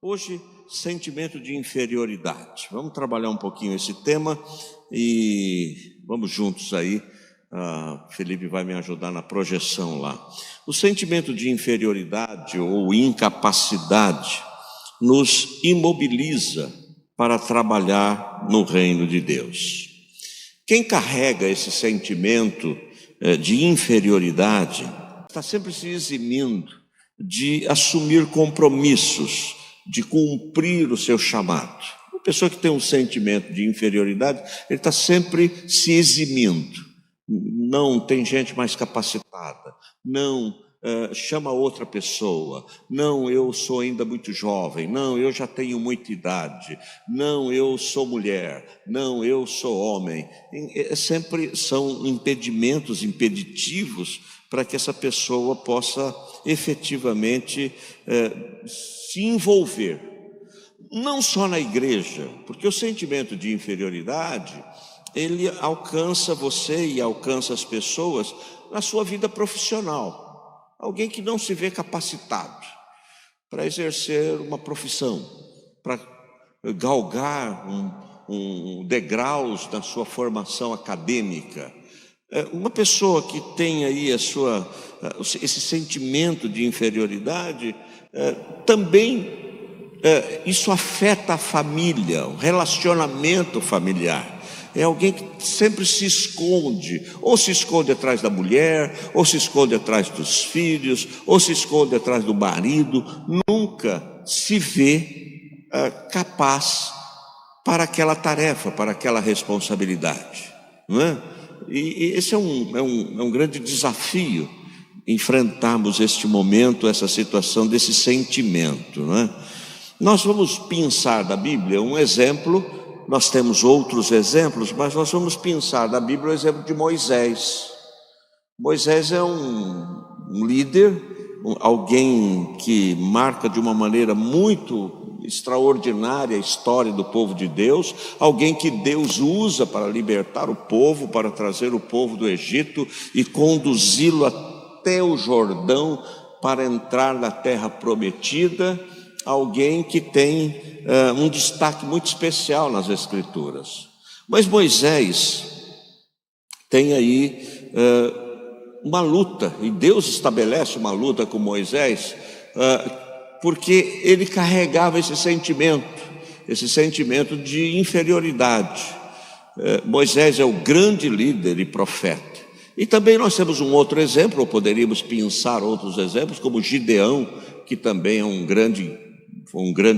Hoje, sentimento de inferioridade. Vamos trabalhar um pouquinho esse tema e vamos juntos aí. Felipe vai me ajudar na projeção lá. O sentimento de inferioridade ou incapacidade nos imobiliza para trabalhar no reino de Deus. Quem carrega esse sentimento de inferioridade está sempre se eximindo de assumir compromissos, de cumprir o seu chamado. Uma pessoa que tem um sentimento de inferioridade, ele está sempre se eximindo. Não tem gente mais capacitada, não chama outra pessoa, não, eu sou ainda muito jovem, não, eu já tenho muita idade, não, eu sou mulher, não, eu sou homem. Sempre são impedimentos, impeditivos para que essa pessoa possa efetivamente se envolver. Não só na igreja, porque o sentimento de inferioridade, ele alcança você e alcança as pessoas na sua vida profissional. Alguém que não se vê capacitado para exercer uma profissão, para galgar degraus na sua formação acadêmica. Uma pessoa que tem aí esse sentimento de inferioridade, também isso afeta a família, o relacionamento familiar. É alguém que sempre se esconde, ou se esconde atrás da mulher, ou se esconde atrás dos filhos, ou se esconde atrás do marido, nunca se vê capaz para aquela tarefa, para aquela responsabilidade, não é? E esse é um grande desafio, enfrentarmos este momento, essa situação desse sentimento, não é? Nós vamos pensar da Bíblia um exemplo. Nós temos outros exemplos, mas nós vamos pensar da Bíblia o exemplo de Moisés. Moisés é um líder, alguém que marca de uma maneira muito extraordinária a história do povo de Deus, alguém que Deus usa para libertar o povo, para trazer o povo do Egito e conduzi-lo até o Jordão para entrar na terra prometida. Alguém que tem um destaque muito especial nas Escrituras. Mas Moisés tem aí uma luta, e Deus estabelece uma luta com Moisés, porque ele carregava esse sentimento de inferioridade. Moisés é o grande líder e profeta. E também nós temos um outro exemplo, ou poderíamos pensar outros exemplos, como Gideão, que também é um grande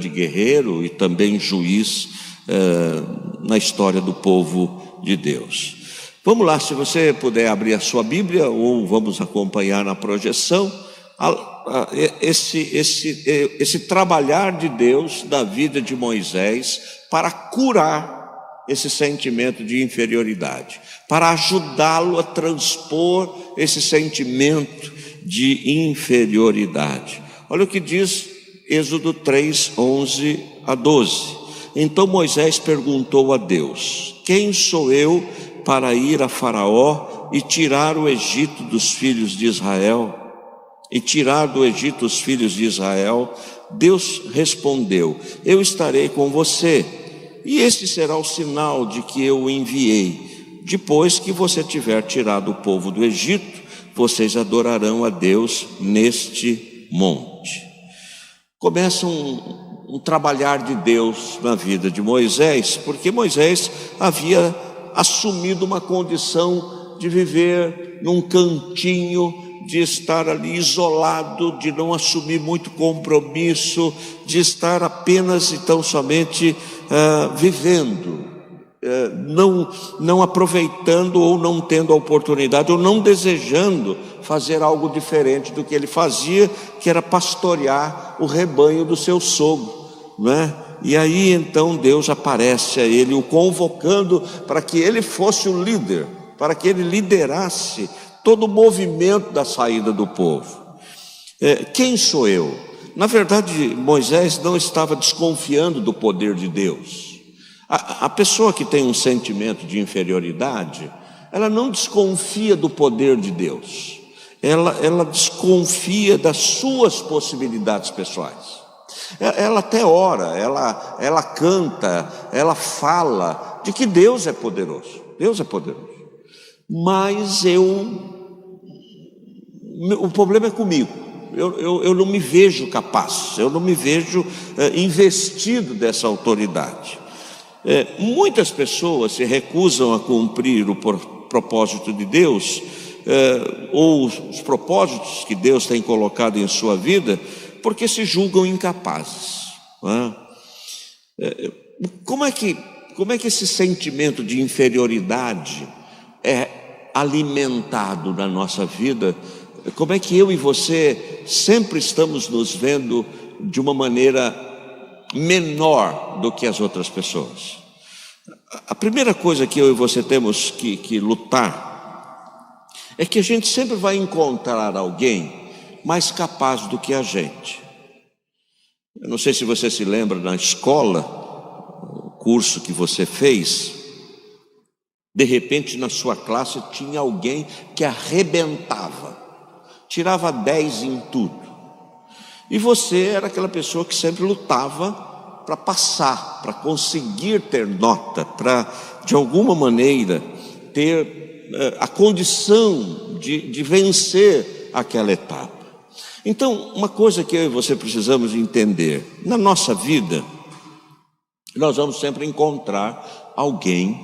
guerreiro e também juiz na história do povo de Deus. Vamos lá, se você puder abrir a sua Bíblia, ou vamos acompanhar na projeção, esse trabalhar de Deus na vida de Moisés para curar esse sentimento de inferioridade, para ajudá-lo a transpor esse sentimento de inferioridade. Olha o que diz Êxodo 3, 11 a 12. Então Moisés perguntou a Deus: quem sou eu para ir a Faraó e tirar o Egito dos filhos de Israel? E tirar do Egito os filhos de Israel? Deus respondeu: eu estarei com você, e este será o sinal de que eu o enviei. Depois que você tiver tirado o povo do Egito, vocês adorarão a Deus neste monte. Começa um trabalhar de Deus na vida de Moisés, porque Moisés havia assumido uma condição de viver num cantinho, de estar ali isolado, de não assumir muito compromisso, de estar apenas e tão somente vivendo, não aproveitando ou não tendo a oportunidade, ou não desejando fazer algo diferente do que ele fazia, que era pastorear o rebanho do seu sogro, não é? E aí então Deus aparece a ele, o convocando para que ele fosse o líder, para que ele liderasse todo o movimento da saída do povo. Quem sou eu? Na verdade, Moisés não estava desconfiando do poder de Deus. A pessoa que tem um sentimento de inferioridade, ela não desconfia do poder de Deus. Ela desconfia das suas possibilidades pessoais. Ela até ora, ela canta, ela fala de que Deus é poderoso. Deus é poderoso. Mas o problema é comigo. Eu não me vejo capaz, eu não me vejo investido dessa autoridade. Muitas pessoas se recusam a cumprir o propósito de Deus, ou os propósitos que Deus tem colocado em sua vida, porque se julgam incapazes. Não é? Como é que esse sentimento de inferioridade é alimentado na nossa vida? Como é que eu e você sempre estamos nos vendo de uma maneira menor do que as outras pessoas? A primeira coisa que eu e você temos que lutar é que a gente sempre vai encontrar alguém mais capaz do que a gente. Eu não sei se você se lembra na escola, o curso que você fez, de repente na sua classe tinha alguém que arrebentava, tirava 10 em tudo. E você era aquela pessoa que sempre lutava para passar, para conseguir ter nota, para de alguma maneira ter a condição de vencer aquela etapa. Então, uma coisa que eu e você precisamos entender: na nossa vida, nós vamos sempre encontrar alguém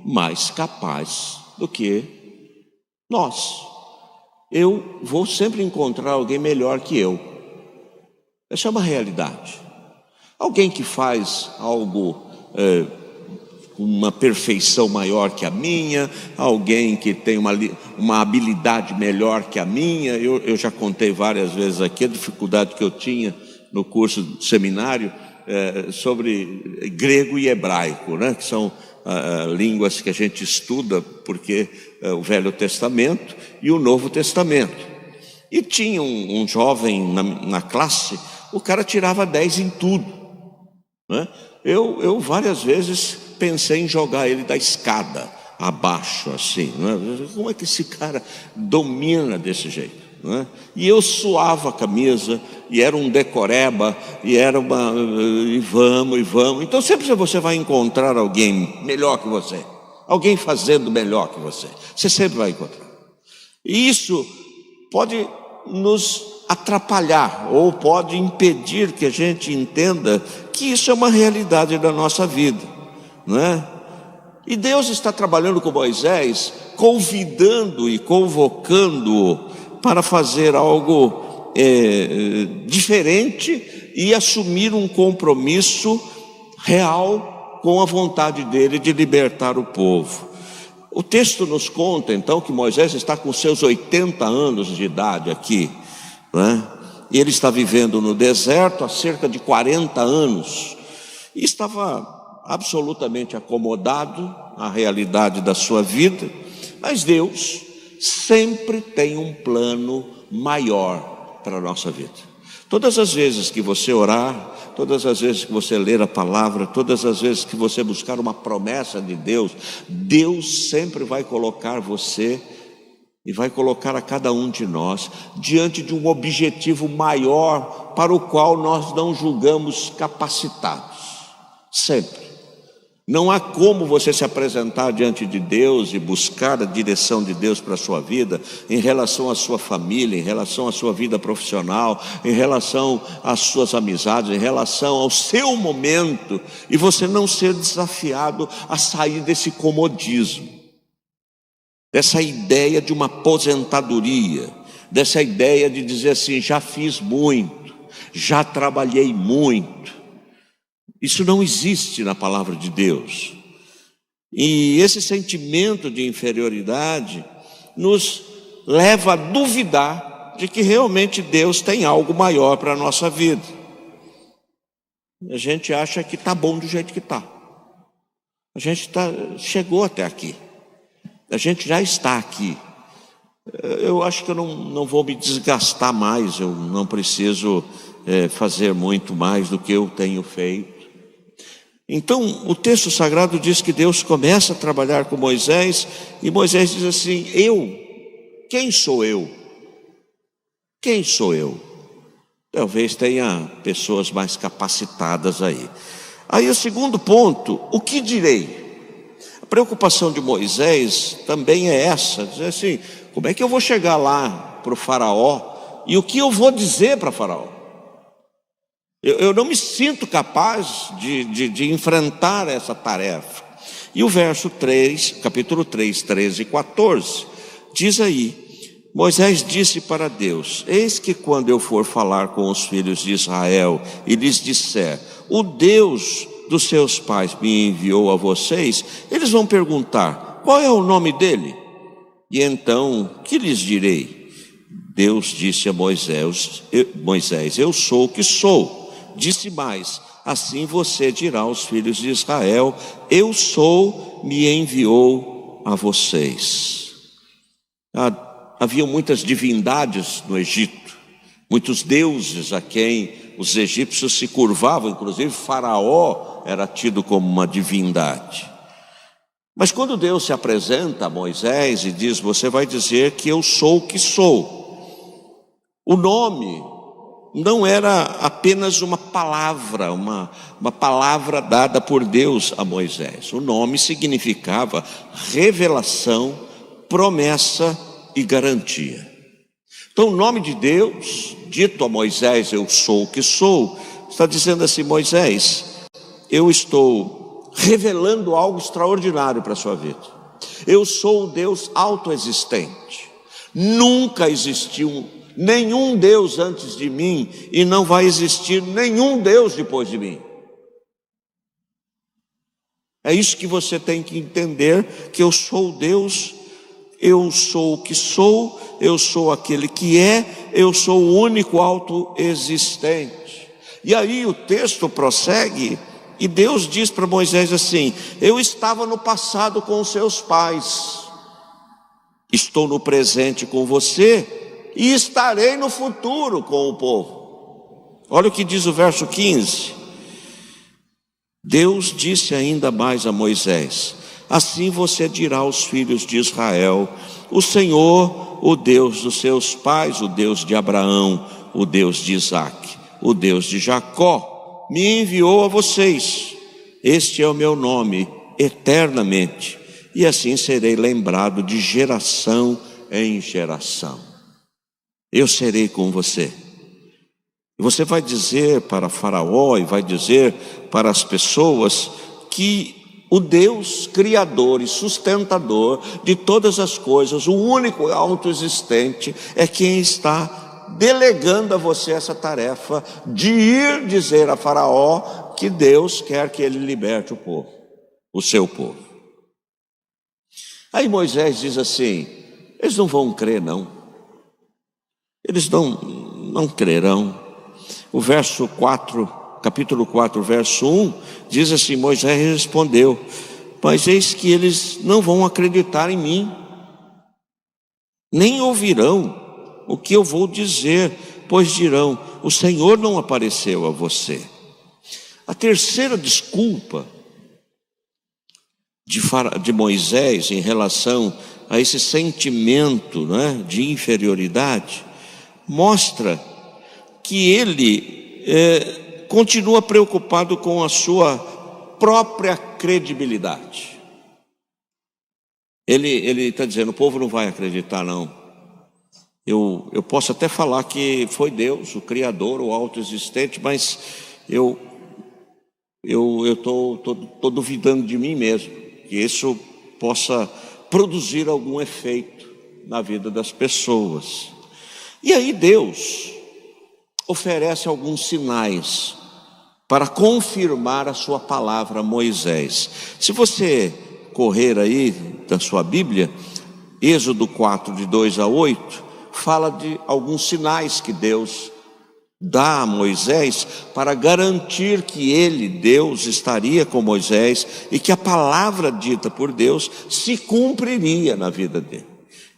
mais capaz do que nós. Eu vou sempre encontrar alguém melhor que eu. Essa é uma realidade. Alguém que faz algo com uma perfeição maior que a minha, alguém que tem uma habilidade melhor que a minha. Eu já contei várias vezes aqui a dificuldade que eu tinha no curso do seminário sobre grego e hebraico, né? Que são línguas que a gente estuda, porque o Velho Testamento e o Novo Testamento. E tinha um jovem na classe, o cara tirava 10 em tudo, né? Eu várias vezes pensei em jogar ele da escada abaixo, assim, né? Como é que esse cara domina desse jeito, né? E eu suava a camisa, e era um decoreba, e era e vamos. Então sempre você vai encontrar alguém melhor que você, alguém fazendo melhor que você sempre vai encontrar. E isso pode nos atrapalhar, ou pode impedir que a gente entenda que isso é uma realidade da nossa vida, não é? E Deus está trabalhando com Moisés, convidando e convocando-o para fazer algo diferente e assumir um compromisso real com a vontade dele de libertar o povo. O texto nos conta então que Moisés está com seus 80 anos de idade aqui, né? E ele está vivendo no deserto há cerca de 40 anos e estava absolutamente acomodado à realidade da sua vida. Mas Deus sempre tem um plano maior para a nossa vida. Todas as vezes que você orar, todas as vezes que você ler a palavra, todas as vezes que você buscar uma promessa de Deus, Deus sempre vai colocar você e vai colocar a cada um de nós diante de um objetivo maior para o qual nós não julgamos capacitados. Sempre. Não há como você se apresentar diante de Deus e buscar a direção de Deus para a sua vida, em relação à sua família, em relação à sua vida profissional, em relação às suas amizades, em relação ao seu momento, e você não ser desafiado a sair desse comodismo, dessa ideia de uma aposentadoria, dessa ideia de dizer assim: já fiz muito, já trabalhei muito. Isso não existe na palavra de Deus. E esse sentimento de inferioridade nos leva a duvidar de que realmente Deus tem algo maior para a nossa vida. A gente acha que está bom do jeito que está. A gente chegou até aqui. A gente já está aqui. Eu acho que eu não vou me desgastar mais. Eu não preciso fazer muito mais do que eu tenho feito. Então o texto sagrado diz que Deus começa a trabalhar com Moisés, e Moisés diz assim: quem sou eu? Quem sou eu? Talvez tenha pessoas mais capacitadas aí. Aí o segundo ponto, o que direi? A preocupação de Moisés também é essa, dizer assim, como é que eu vou chegar lá para o faraó e o que eu vou dizer para faraó? Eu não me sinto capaz de enfrentar essa tarefa. E o verso 3, capítulo 3, 13 e 14, diz aí, Moisés disse para Deus, eis que quando eu for falar com os filhos de Israel e lhes disser, o Deus dos seus pais me enviou a vocês, eles vão perguntar, qual é o nome dele? E então, que lhes direi? Deus disse a Moisés, eu sou o que sou. Disse mais, assim você dirá aos filhos de Israel, eu sou, me enviou a vocês. Havia muitas divindades no Egito, muitos deuses a quem os egípcios se curvavam, inclusive Faraó era tido como uma divindade. Mas quando Deus se apresenta a Moisés e diz, você vai dizer que eu sou o que sou, o nome não era apenas uma palavra, uma palavra dada por Deus a Moisés. O nome significava revelação, promessa e garantia. Então o nome de Deus, dito a Moisés, eu sou o que sou, está dizendo assim, Moisés, eu estou revelando algo extraordinário para a sua vida. Eu sou o Deus autoexistente. Nunca existiu nenhum Deus antes de mim e não vai existir nenhum Deus depois de mim. É isso que você tem que entender, que eu sou o Deus, eu sou o que sou, eu sou aquele que é, eu sou o único autoexistente. E aí o texto prossegue e Deus diz para Moisés assim, eu estava no passado com os seus pais, estou no presente com você e estarei no futuro com o povo. Olha o que diz o verso 15. Deus disse ainda mais a Moisés, assim você dirá aos filhos de Israel, o Senhor, o Deus dos seus pais, o Deus de Abraão, o Deus de Isaque, o Deus de Jacó, me enviou a vocês. Este é o meu nome eternamente, e assim serei lembrado de geração em geração. Eu serei com você. E você vai dizer para Faraó e vai dizer para as pessoas que o Deus criador e sustentador de todas as coisas, o único autoexistente, é quem está delegando a você essa tarefa de ir dizer a Faraó que Deus quer que ele liberte o povo, o seu povo. Aí Moisés diz assim, eles não vão crer não. Eles não crerão. O verso 4, capítulo 4, verso 1, diz assim, Moisés respondeu, mas eis que eles não vão acreditar em mim, nem ouvirão o que eu vou dizer, pois dirão, o Senhor não apareceu a você. A terceira desculpa de Moisés em relação a esse sentimento, né, de inferioridade, mostra que ele continua preocupado com a sua própria credibilidade. Ele está dizendo, o povo não vai acreditar não. Eu posso até falar que foi Deus, o Criador, o autoexistente, mas eu estou duvidando de mim mesmo, que isso possa produzir algum efeito na vida das pessoas. E aí Deus oferece alguns sinais para confirmar a sua palavra a Moisés. Se você correr aí da sua Bíblia, Êxodo 4, de 2 a 8, fala de alguns sinais que Deus dá a Moisés para garantir que ele, Deus, estaria com Moisés e que a palavra dita por Deus se cumpriria na vida dele.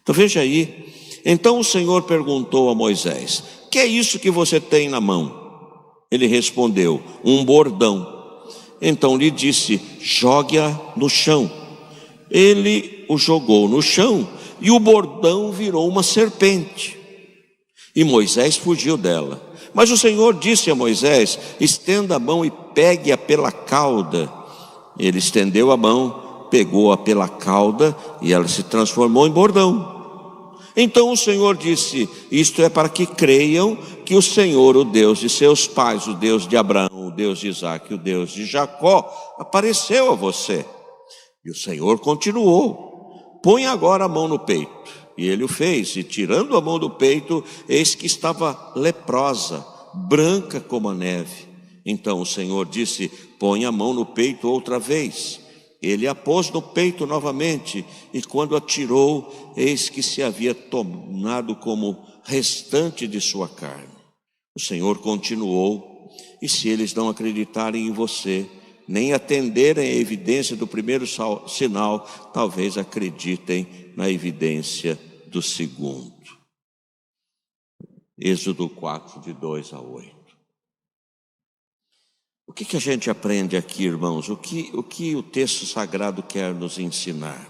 Então veja aí. Então o Senhor perguntou a Moisés, que é isso que você tem na mão? Ele respondeu, um bordão. Então lhe disse, jogue-a no chão. Ele o jogou no chão e o bordão virou uma serpente. E Moisés fugiu dela. Mas o Senhor disse a Moisés: estenda a mão e pegue-a pela cauda. Ele estendeu a mão, pegou-a pela cauda e ela se transformou em bordão. Então o Senhor disse: isto é para que creiam que o Senhor, o Deus de seus pais, o Deus de Abraão, o Deus de Isaque, o Deus de Jacó, apareceu a você. E o Senhor continuou: põe agora a mão no peito. E ele o fez, e tirando a mão do peito, eis que estava leprosa, branca como a neve. Então o Senhor disse: põe a mão no peito outra vez. Ele a pôs no peito novamente, e quando a tirou, eis que se havia tornado como restante de sua carne. O Senhor continuou: e se eles não acreditarem em você, nem atenderem à evidência do primeiro sinal, talvez acreditem na evidência do segundo. Êxodo 4, de 2 a 8. O que a gente aprende aqui, irmãos? O que o texto sagrado quer nos ensinar?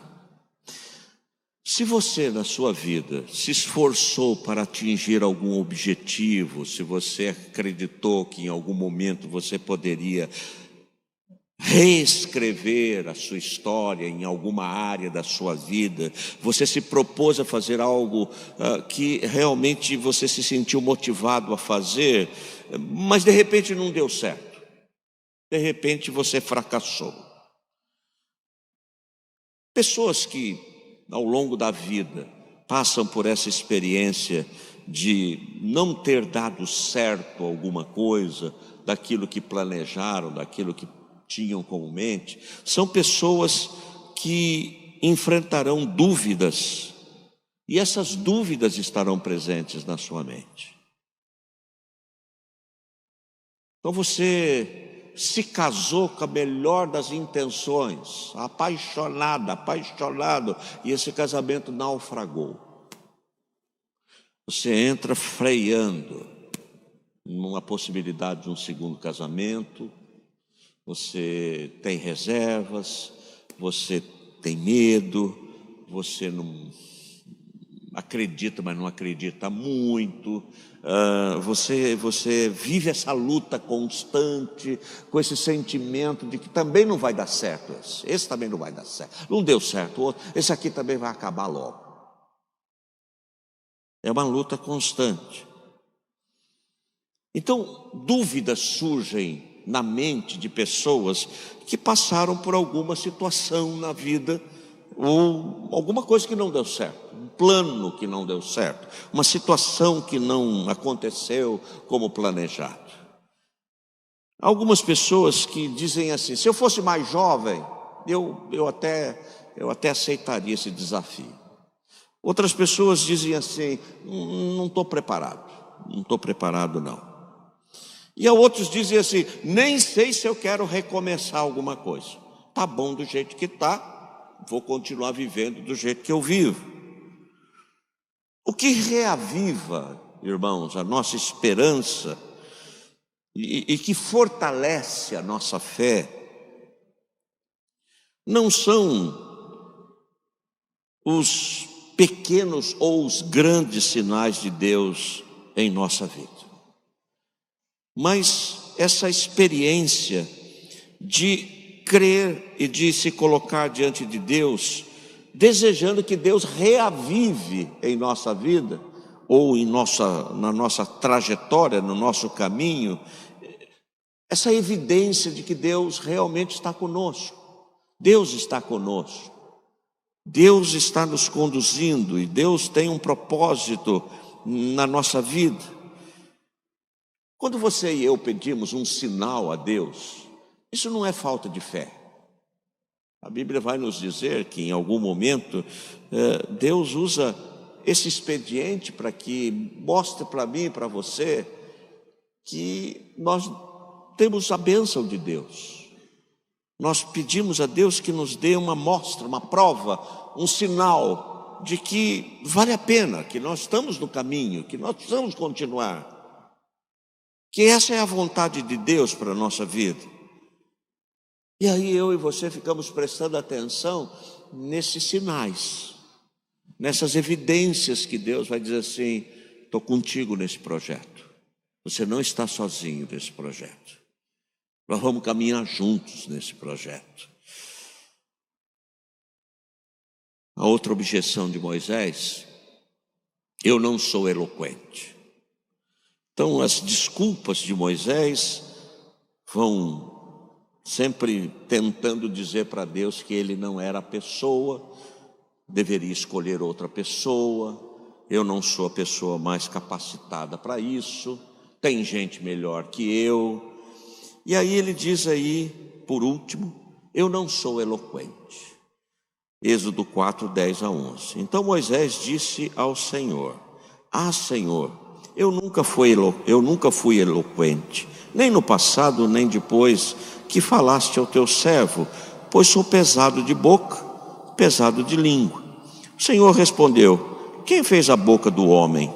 Se você, na sua vida, se esforçou para atingir algum objetivo, se você acreditou que em algum momento você poderia reescrever a sua história em alguma área da sua vida, você se propôs a fazer algo que realmente você se sentiu motivado a fazer, mas de repente não deu certo. De repente você fracassou. Pessoas que ao longo da vida passam por essa experiência de não ter dado certo alguma coisa, daquilo que planejaram, daquilo que tinham como mente, são pessoas que enfrentarão dúvidas, e essas dúvidas estarão presentes na sua mente. Então você se casou com a melhor das intenções, apaixonado, e esse casamento naufragou. Você entra freando numa possibilidade de um segundo casamento, você tem reservas, você tem medo, você não acredita, mas não acredita muito. Você vive essa luta constante, com esse sentimento de que também não vai dar certo esse também não vai dar certo, não deu certo o outro, esse aqui também vai acabar logo. É uma luta constante. Então, dúvidas surgem na mente de pessoas que passaram por alguma situação na vida, ou alguma coisa que não deu certo, um plano que não deu certo, uma situação que não aconteceu como planejado. Algumas pessoas que dizem assim: se eu fosse mais jovem, eu até aceitaria esse desafio. Outras pessoas dizem assim: não estou preparado não. E outros dizem assim: nem sei se eu quero recomeçar alguma coisa. Tá bom do jeito que está, vou continuar vivendo do jeito que eu vivo. O que reaviva, irmãos, a nossa esperança e que fortalece a nossa fé, não são os pequenos ou os grandes sinais de Deus em nossa vida, mas essa experiência de crer e de se colocar diante de Deus, desejando que Deus reavive em nossa vida, ou na nossa trajetória, no nosso caminho, essa evidência de que Deus realmente está conosco. Deus está conosco. Deus está nos conduzindo, e Deus tem um propósito na nossa vida. Quando você e eu pedimos um sinal a Deus, isso não é falta de fé. A Bíblia vai nos dizer que em algum momento Deus usa esse expediente para que mostre para mim e para você que nós temos a bênção de Deus. Nós pedimos a Deus que nos dê uma mostra, uma prova, um sinal de que vale a pena, que nós estamos no caminho, que nós precisamos continuar, que essa é a vontade de Deus para a nossa vida. E aí eu e você ficamos prestando atenção nesses sinais, nessas evidências que Deus vai dizer assim: estou contigo nesse projeto, Você não está sozinho nesse projeto. Nós vamos caminhar juntos nesse projeto. A outra objeção de Moisés: eu não sou eloquente. Então as desculpas de Moisés vão sempre tentando dizer para Deus que ele não era a pessoa, deveria escolher outra pessoa, eu não sou a pessoa mais capacitada para isso, tem gente melhor que eu. E aí ele diz aí, por último, eu não sou eloquente. Êxodo 4, 10 a 11. Então Moisés disse ao Senhor: ah, Senhor, eu nunca fui eloquente, nem no passado, nem depois que falaste ao teu servo, pois sou pesado de boca, pesado de língua. O Senhor respondeu: quem fez a boca do homem?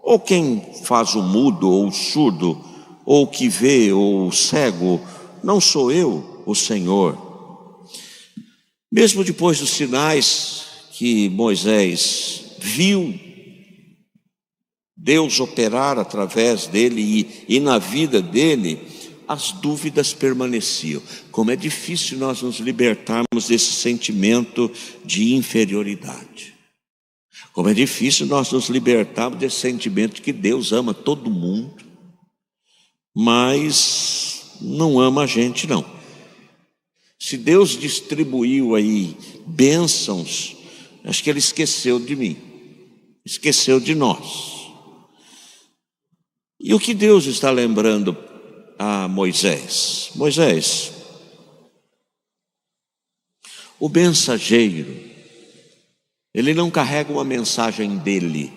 Ou quem faz o mudo ou o surdo, ou o que vê ou o cego? Não sou eu, o Senhor? Mesmo depois dos sinais que Moisés viu Deus operar através dele e na vida dele, as dúvidas permaneciam. Como é difícil nós nos libertarmos desse sentimento de inferioridade. Como é difícil nós nos libertarmos desse sentimento de que Deus ama todo mundo, mas não ama a gente, não. Se Deus distribuiu aí bênçãos, acho que Ele esqueceu de mim, esqueceu de nós. E o que Deus está lembrando a Moisés? Moisés, o mensageiro, ele não carrega uma mensagem dele.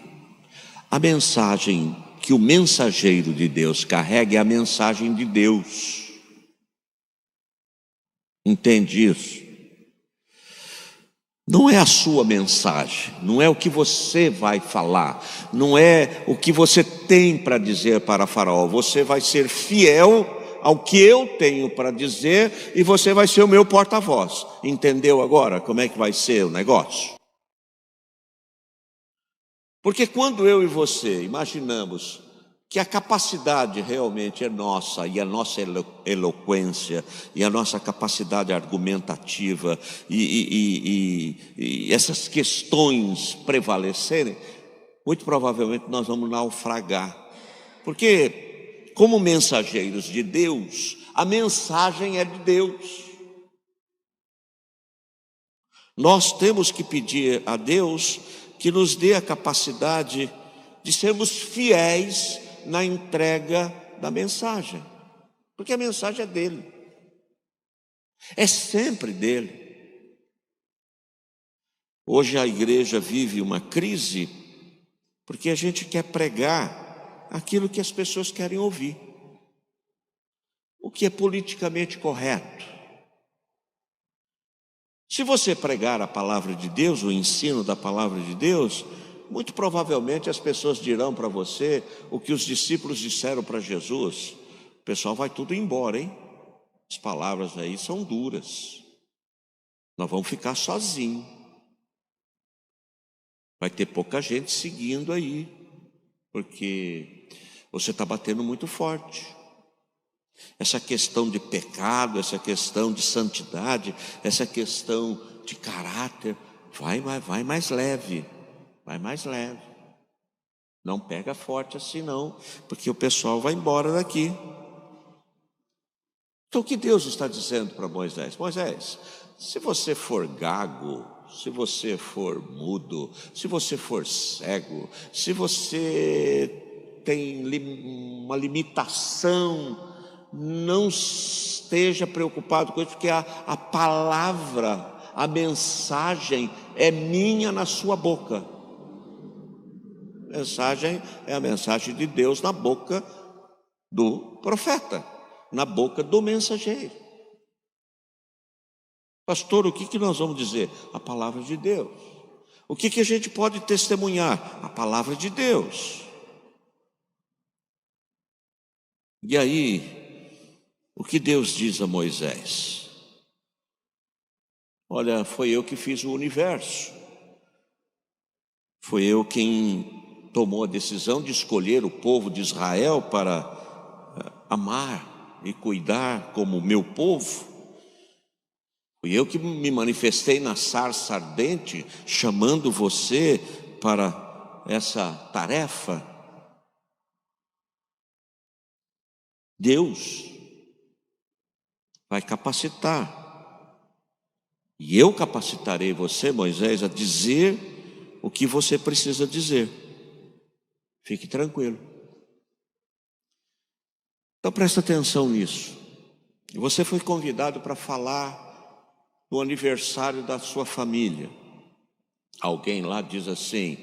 A mensagem que o mensageiro de Deus carrega é a mensagem de Deus. Entende isso? Não é a sua mensagem, não é o que você vai falar, não é o que você tem para dizer para Faraó. Você vai ser fiel ao que eu tenho para dizer e você vai ser o meu porta-voz. Entendeu agora como é que vai ser o negócio? Porque quando eu e você imaginamos que a capacidade realmente é nossa, e a nossa eloquência, e a nossa capacidade argumentativa, e essas questões prevalecerem, muito provavelmente nós vamos naufragar. Porque, como mensageiros de Deus, a mensagem é de Deus. Nós temos que pedir a Deus que nos dê a capacidade de sermos fiéis na entrega da mensagem, porque a mensagem é dele, é sempre dele. Hoje a igreja vive uma crise porque a gente quer pregar aquilo que as pessoas querem ouvir, o que é politicamente correto. Se você pregar a palavra de Deus, o ensino da palavra de Deus, muito provavelmente as pessoas dirão para você o que os discípulos disseram para Jesus: o pessoal vai tudo embora, hein? As palavras aí são duras, nós vamos ficar sozinhos, vai ter pouca gente seguindo aí, porque você está batendo muito forte. Essa questão de pecado, essa questão de santidade, essa questão de caráter, vai mais leve. Vai mais leve, não pega forte assim não, porque o pessoal vai embora daqui. Então o que Deus está dizendo para Moisés? Moisés, se você for gago, se você for mudo, se você for cego, se você tem uma limitação, não esteja preocupado com isso, porque a palavra, a mensagem é minha na sua boca. A mensagem é a mensagem de Deus na boca do profeta, na boca do mensageiro. Pastor, o que nós vamos dizer? A palavra de Deus. O que a gente pode testemunhar? A palavra de Deus. E aí, o que Deus diz a Moisés? Olha, foi eu que fiz o universo. Foi eu quem tomou a decisão de escolher o povo de Israel para amar e cuidar como meu povo. Fui eu que me manifestei na sarça ardente, chamando você para essa tarefa. Deus vai capacitar. E eu capacitarei você, Moisés, a dizer o que você precisa dizer. Fique tranquilo. Então presta atenção nisso. Você foi convidado para falar no aniversário da sua família. Alguém lá diz assim: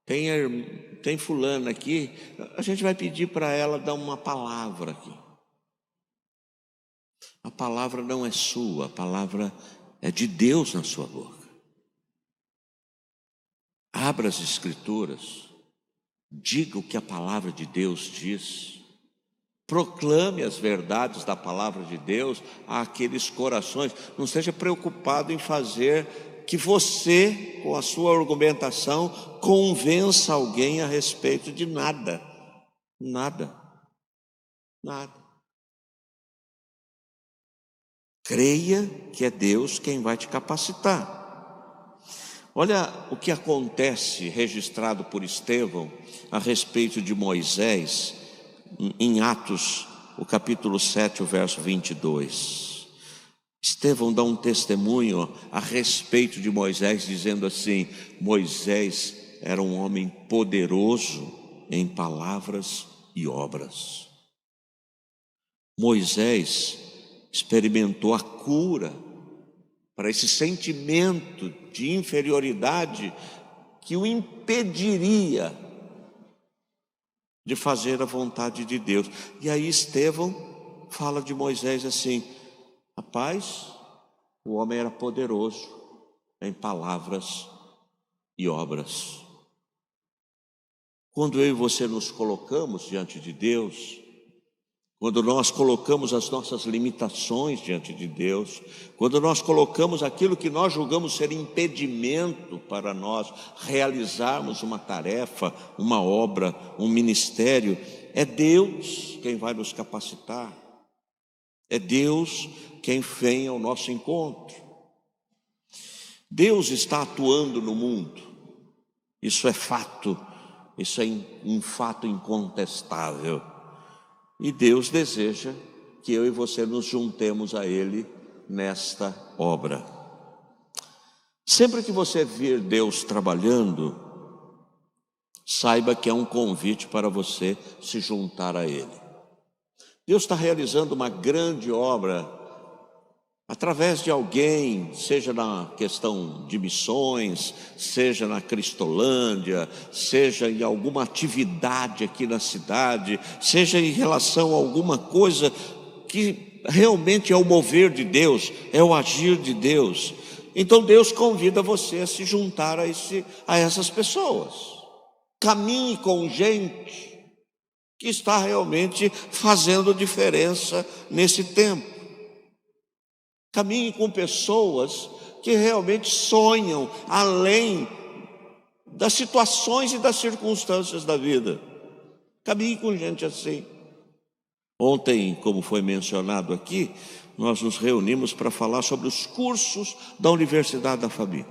tem fulana aqui, a gente vai pedir para ela dar uma palavra aqui. A palavra não é sua, a palavra é de Deus na sua boca. Abra as Escrituras, diga o que a palavra de Deus diz, proclame as verdades da palavra de Deus àqueles corações. Não esteja preocupado em fazer que você, com a sua argumentação, convença alguém a respeito de nada. Nada. Creia que é Deus quem vai te capacitar. Olha o que acontece registrado por Estevão a respeito de Moisés, em Atos, o capítulo 7, o verso 22. Estevão dá um testemunho a respeito de Moisés, dizendo assim: Moisés era um homem poderoso em palavras e obras. Moisés experimentou a cura para esse sentimento de inferioridade que o impediria de fazer a vontade de Deus. E aí Estevão fala de Moisés assim: rapaz, o homem era poderoso em palavras e obras. Quando eu e você nos colocamos diante de Deus, quando nós colocamos as nossas limitações diante de Deus, quando nós colocamos aquilo que nós julgamos ser impedimento para nós realizarmos uma tarefa, uma obra, um ministério, é Deus quem vai nos capacitar, é Deus quem vem ao nosso encontro. Deus está atuando no mundo, isso é fato, isso é um fato incontestável. E Deus deseja que eu e você nos juntemos a Ele nesta obra. Sempre que você vir Deus trabalhando, saiba que é um convite para você se juntar a Ele. Deus está realizando uma grande obra através de alguém, seja na questão de missões, seja na Cristolândia, seja em alguma atividade aqui na cidade, seja em relação a alguma coisa que realmente é o mover de Deus, é o agir de Deus. Então Deus convida você a se juntar a essas pessoas. Caminhe com gente que está realmente fazendo diferença nesse tempo. Caminhe com pessoas que realmente sonham além das situações e das circunstâncias da vida. Caminhe com gente assim. Ontem, como foi mencionado aqui, nós nos reunimos para falar sobre os cursos da Universidade da Família.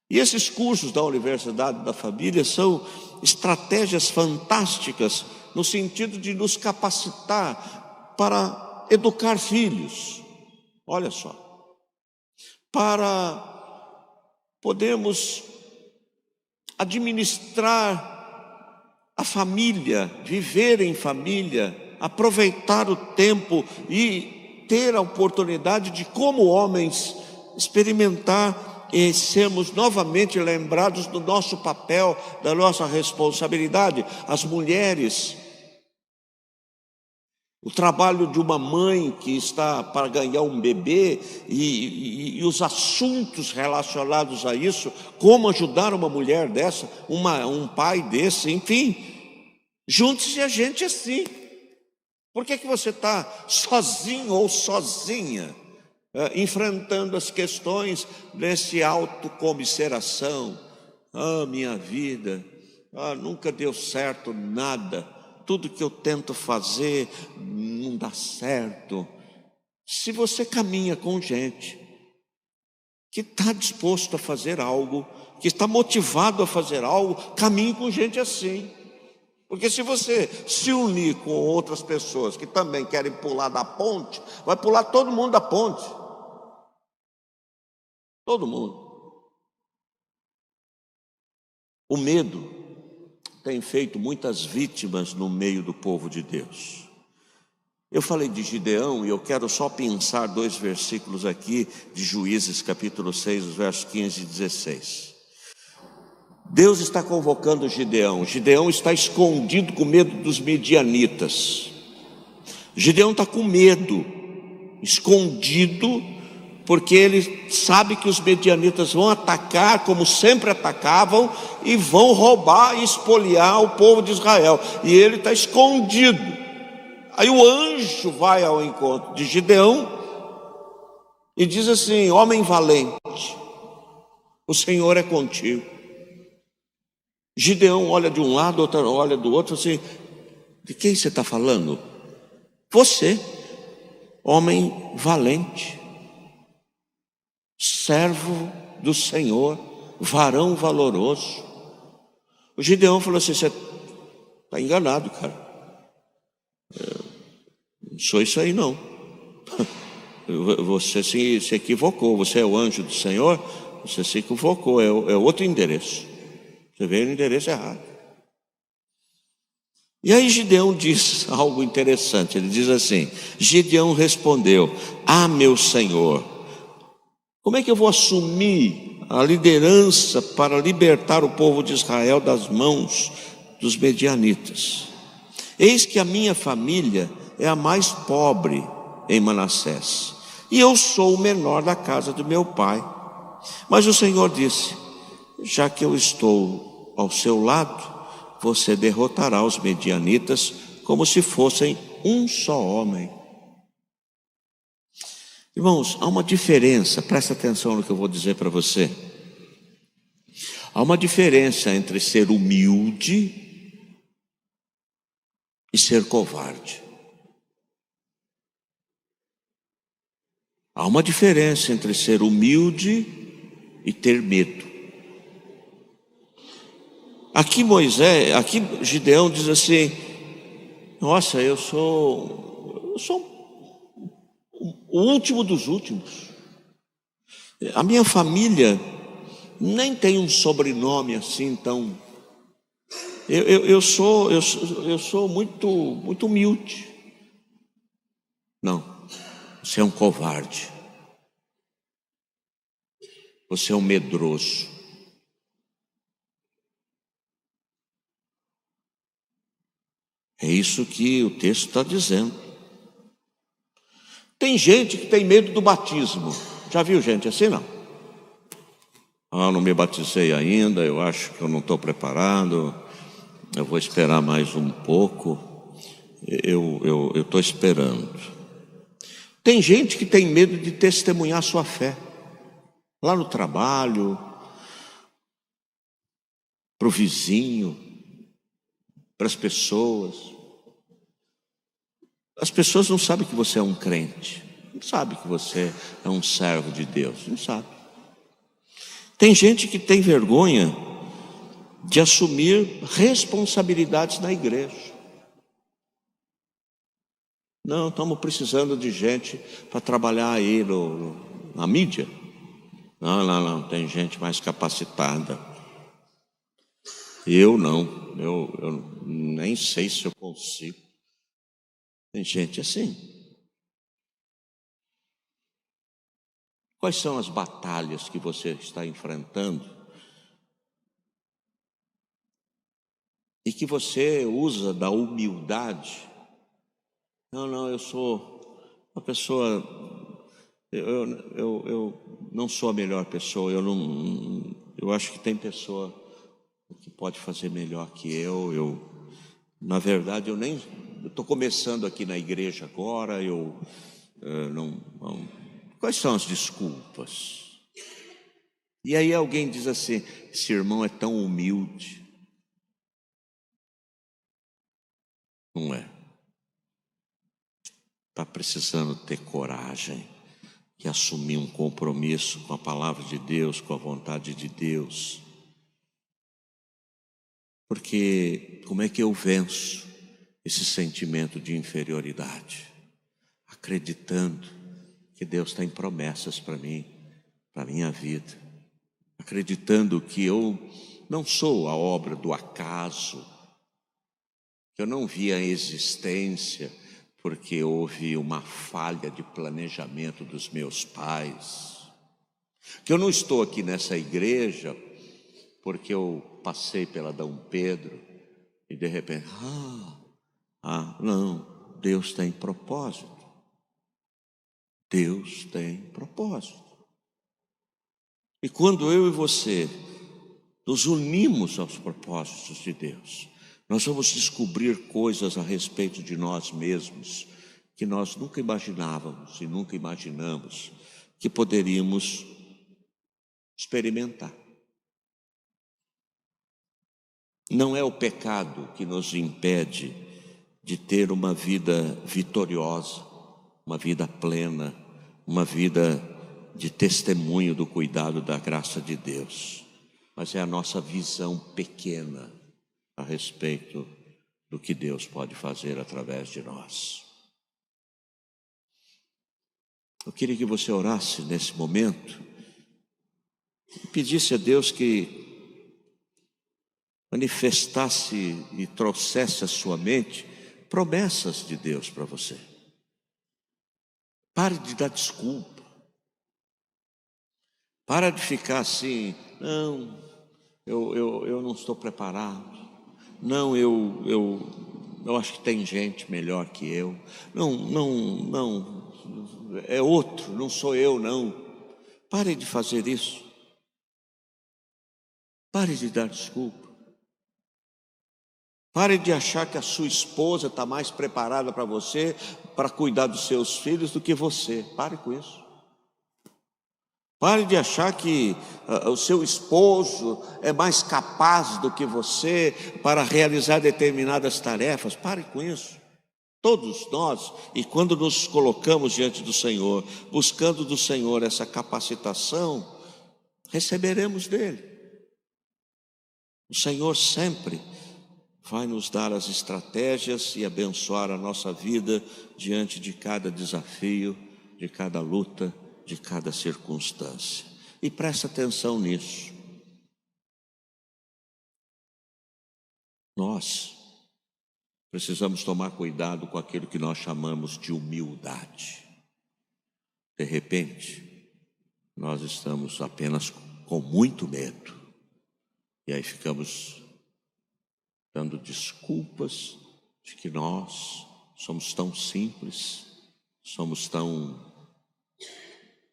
E esses cursos da Universidade da Família são estratégias fantásticas no sentido de nos capacitar para educar filhos. Olha só, para podermos administrar a família, viver em família, aproveitar o tempo e ter a oportunidade de, como homens, experimentar e sermos novamente lembrados do nosso papel, da nossa responsabilidade. As mulheres, o trabalho de uma mãe que está para ganhar um bebê e os assuntos relacionados a isso, como ajudar uma mulher dessa, um pai desse, enfim, junte-se a gente assim. Por que você está sozinho ou sozinha, enfrentando as questões desse autocomiseração, minha vida, nunca deu certo nada, tudo que eu tento fazer não dá certo. Se você caminha com gente que está disposto a fazer algo, que está motivado a fazer algo, caminhe com gente assim. Porque se você se unir com outras pessoas que também querem pular da ponte, vai pular todo mundo da ponte. Todo mundo. O medo tem feito muitas vítimas no meio do povo de Deus. Eu falei de Gideão e eu quero só pensar 2 versículos aqui de Juízes capítulo 6, os versos 15 e 16. Deus está convocando Gideão. Gideão está escondido com medo dos medianitas. Gideão está com medo, escondido, porque ele sabe que os medianitas vão atacar como sempre atacavam e vão roubar e espoliar o povo de Israel. E ele está escondido. Aí o anjo vai ao encontro de Gideão e diz assim: homem valente, o Senhor é contigo. Gideão olha de um lado, outro olha do outro, assim: de quem você está falando? Você, homem valente, servo do Senhor, varão valoroso. O Gideão falou assim: você está enganado, cara. Não sou isso aí não. Você se equivocou. Você é o anjo do Senhor, você se equivocou, é outro endereço. Você veio no endereço errado. E aí Gideão diz algo interessante. Ele diz assim: Gideão respondeu: meu Senhor, como é que eu vou assumir a liderança para libertar o povo de Israel das mãos dos medianitas? Eis que a minha família é a mais pobre em Manassés, e eu sou o menor da casa do meu pai. Mas o Senhor disse: já que eu estou ao seu lado, você derrotará os medianitas como se fossem um só homem. Irmãos, há uma diferença, presta atenção no que eu vou dizer para você. Há uma diferença entre ser humilde e ser covarde. Há uma diferença entre ser humilde e ter medo. Aqui Gideão diz assim: nossa, eu sou o último dos últimos. A minha família nem tem um sobrenome assim tão. Eu sou muito humilde. Não, você é um covarde. Você é um medroso. É isso que o texto está dizendo. Tem gente que tem medo do batismo. Já viu gente assim, não? Não me batizei ainda, eu acho que eu não estou preparado, eu vou esperar mais um pouco. Eu estou esperando. Tem gente que tem medo de testemunhar sua fé. Lá no trabalho, para o vizinho, para as pessoas. As pessoas não sabem que você é um crente, não sabem que você é um servo de Deus, não sabem. Tem gente que tem vergonha de assumir responsabilidades na igreja. Não, estamos precisando de gente para trabalhar aí na mídia. Não, tem gente mais capacitada. Eu não, eu nem sei se eu consigo. Tem gente assim. Quais são as batalhas que você está enfrentando e que você usa da humildade? Não, eu sou uma pessoa, eu não sou a melhor pessoa, eu acho que tem pessoa que pode fazer melhor que eu. Na verdade, eu estou começando aqui na igreja agora, Quais são as desculpas? E aí alguém diz assim: esse irmão é tão humilde. Não é. Está precisando ter coragem e assumir um compromisso com a palavra de Deus, com a vontade de Deus. Porque como é que eu venço esse sentimento de inferioridade? Acreditando que Deus tem promessas para mim, para a minha vida. Acreditando que eu não sou a obra do acaso, que eu não vi a existência porque houve uma falha de planejamento dos meus pais, que eu não estou aqui nessa igreja porque eu passei pela Dom Pedro e de repente, não, Deus tem propósito. Deus tem propósito. E quando eu e você nos unimos aos propósitos de Deus, nós vamos descobrir coisas a respeito de nós mesmos que nós nunca imaginávamos e nunca imaginamos que poderíamos experimentar. Não é o pecado que nos impede de ter uma vida vitoriosa, uma vida plena, uma vida de testemunho do cuidado da graça de Deus, mas é a nossa visão pequena a respeito do que Deus pode fazer através de nós. Eu queria que você orasse nesse momento e pedisse a Deus que manifestasse e trouxesse à sua mente promessas de Deus para você. Pare de dar desculpa. Para de ficar assim, não, eu não estou preparado. Não, eu acho que tem gente melhor que eu. Não, é outro, não sou eu, não. Pare de fazer isso. Pare de dar desculpa. Pare de achar que a sua esposa está mais preparada para você, para cuidar dos seus filhos do que você. Pare com isso. Pare de achar que o seu esposo é mais capaz do que você para realizar determinadas tarefas. Pare com isso. Todos nós, e quando nos colocamos diante do Senhor, buscando do Senhor essa capacitação, receberemos dele. O Senhor sempre vai nos dar as estratégias e abençoar a nossa vida diante de cada desafio, de cada luta, de cada circunstância. E presta atenção nisso. Nós precisamos tomar cuidado com aquilo que nós chamamos de humildade. De repente, nós estamos apenas com muito medo. E aí ficamos dando desculpas de que nós somos tão simples,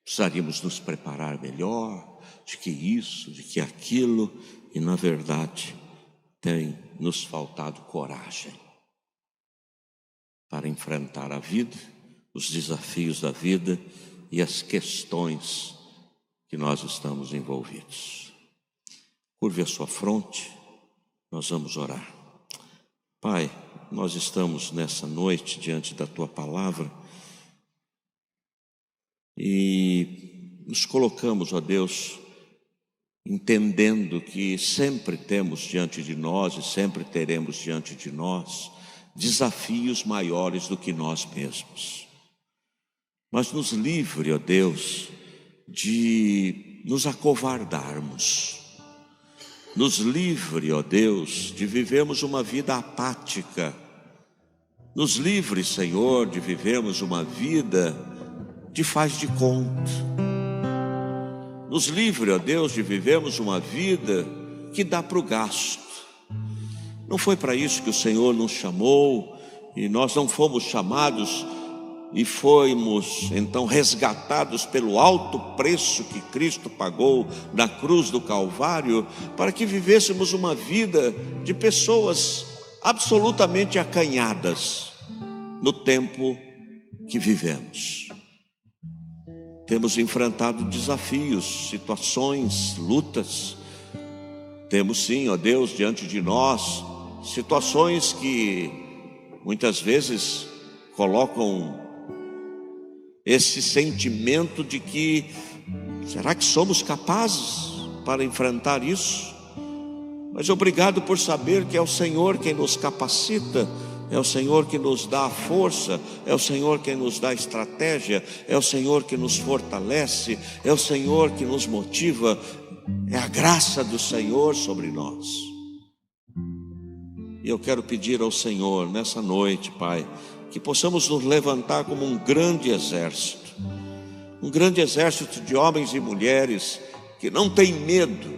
precisaríamos nos preparar melhor, de que isso, de que aquilo, e na verdade tem nos faltado coragem para enfrentar a vida, os desafios da vida e as questões que nós estamos envolvidos. Curve a sua fronte, nós vamos orar. Pai, nós estamos nessa noite diante da Tua palavra e nos colocamos, ó Deus, entendendo que sempre temos diante de nós e sempre teremos diante de nós desafios maiores do que nós mesmos. Mas nos livre, ó Deus, de nos acovardarmos. Nos livre, ó Deus, de vivermos uma vida apática. Nos livre, Senhor, de vivermos uma vida de faz de conta. Nos livre, ó Deus, de vivermos uma vida que dá para o gasto. Não foi para isso que o Senhor nos chamou, e nós não fomos chamados e fomos então resgatados pelo alto preço que Cristo pagou na cruz do Calvário, para que vivêssemos uma vida de pessoas absolutamente acanhadas no tempo que vivemos. temos enfrentado desafios, situações, lutas. Temos sim, ó Deus, diante de nós, situações que muitas vezes colocam esse sentimento de que, será que somos capazes para enfrentar isso? Mas obrigado por saber que é o Senhor quem nos capacita, é o Senhor que nos dá a força, é o Senhor quem nos dá a estratégia, é o Senhor que nos fortalece, é o Senhor que nos motiva, é a graça do Senhor sobre nós. E eu quero pedir ao Senhor nessa noite, Pai, que possamos nos levantar como um grande exército de homens e mulheres que não têm medo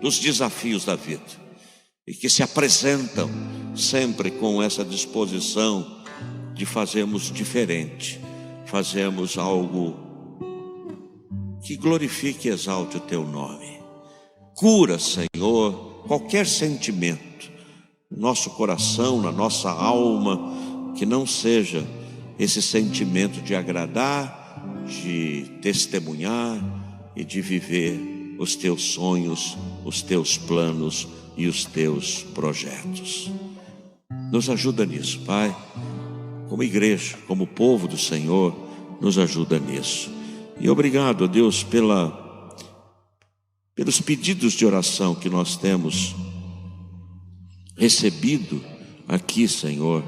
dos desafios da vida e que se apresentam sempre com essa disposição de fazermos diferente, fazermos algo que glorifique e exalte o Teu nome. Cura, Senhor, qualquer sentimento no nosso coração, na nossa alma, que não seja esse sentimento de agradar, de testemunhar e de viver os Teus sonhos, os Teus planos e os Teus projetos. Nos ajuda nisso, Pai. Como igreja, como povo do Senhor, nos ajuda nisso. E obrigado, Deus, pelos pedidos de oração que nós temos recebido aqui, Senhor,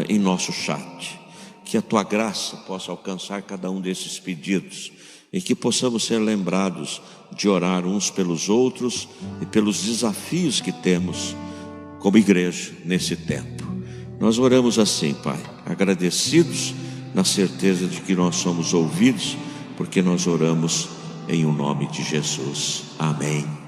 em nosso chat. Que a Tua graça possa alcançar cada um desses pedidos e que possamos ser lembrados de orar uns pelos outros e pelos desafios que temos como igreja nesse tempo. Nós oramos assim, Pai, agradecidos na certeza de que nós somos ouvidos, porque nós oramos em o nome de Jesus. Amém.